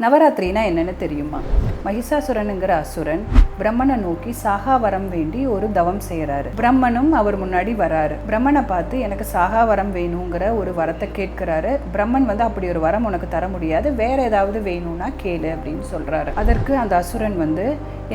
நவராத்திரினா என்னன்னு தெரியுமா? மகிஷாசுரனுங்கிற அசுரன் பிரம்மனை நோக்கி சாகா வரம் வேண்டி ஒரு தவம் செய்யறாரு. பிரம்மனும் அவர் முன்னாடி வராரு. பிரம்மனை பார்த்து எனக்கு சாகா வரம் வேணுங்கிற ஒரு வரத்தை கேட்கிறாரு. பிரம்மன் அப்படி ஒரு வரம் உனக்கு தர முடியாது, வேற ஏதாவது வேணும்னா கேளு அப்படின்னு சொல்றாரு. அதற்கு அந்த அசுரன்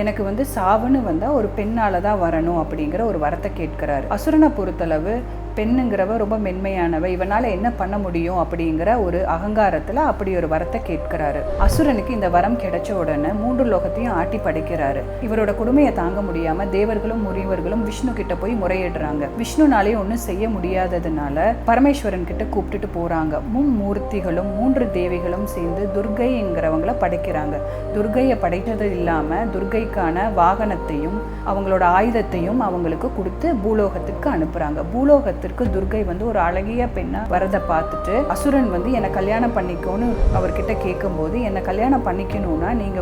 எனக்கு சாவுன்னு வந்தா ஒரு பெண்ணால தான் வரணும் அப்படிங்கிற ஒரு வரத்தை கேட்கிறாரு. அசுரனை பொறுத்தளவு பெண்ணுங்கிறவ ரொம்ப மென்மையானவ, இவனால என்ன பண்ண முடியும் அப்படிங்கிற ஒரு அகங்காரத்துல அப்படி ஒரு வரத்தை கேட்கிறாரு. அசுரனுக்கு இந்த வரம் கிடைச்ச உடனே 3 லோகத்தையும் ஆட்டி படைக்கிறாரு. இவரோட கொடுமையை தாங்க முடியாம தேவர்களும் முனிவர்களும் விஷ்ணு கிட்ட போய் முறையிடுறாங்க. விஷ்ணுனாலே ஒன்றும் செய்ய முடியாததுனால பரமேஸ்வரன் கிட்ட கூப்பிட்டுட்டு போறாங்க. மும்மூர்த்திகளும் 3 தேவிகளும் சேர்ந்து துர்க்கைங்கிறவங்கள படைக்கிறாங்க. துர்க்கையை படைத்தது இல்லாம துர்க்கைக்கான வாகனத்தையும் அவங்களோட ஆயுதத்தையும் அவங்களுக்கு கொடுத்து பூலோகத்துக்கு அனுப்புறாங்க. பூலோகத்திற்கு துர்க்கை ஒரு அழகிய பெண்ணா வரதை பார்த்துட்டு அசுரன் என்னை கல்யாணம் பண்ணிக்கோன்னு அவர்கிட்ட கேட்கும் போது, என்னை கல்யாணம் பண்ணிக்கணும்னா நீங்க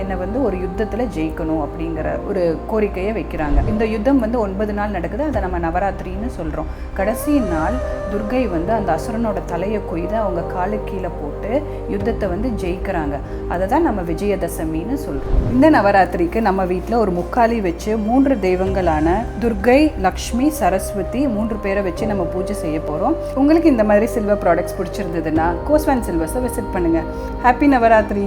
என்னை ஒரு யுத்தத்துல ஜெயிக்கணும் அப்படிங்கிற ஒரு கோரிக்கையை வைக்கிறாங்க. இந்த யுத்தம் 9 நாள் நடக்குது. அதை நம்ம நவராத்திரின்னு சொல்றோம். கடைசி நாள் துர்க்கை அந்த அசுரனோட தலையை கொய்து அவங்க காலு கீழே போட்டு யுத்தத்தை ஜெயிக்கிறாங்க. அதை தான் நம்ம விஜயதசமின்னு சொல்றோம். இந்த நவராத்திரிக்கு நம்ம வீட்டில் ஒரு முக்காலி வச்சு 3 தெய்வங்களான துர்க்கை, லக்ஷ்மி, சரஸ்வதி 3 பேரை வச்சு நம்ம பூஜை செய்ய போறோம். உங்களுக்கு இந்த மாதிரி சில்வர் ப்ராடக்ட்ஸ் பிடிச்சிருந்ததுன்னா கோஸ்வான் சில்வர்ஸை விசிட் பண்ணுங்க. ஹாப்பி நவராத்திரி.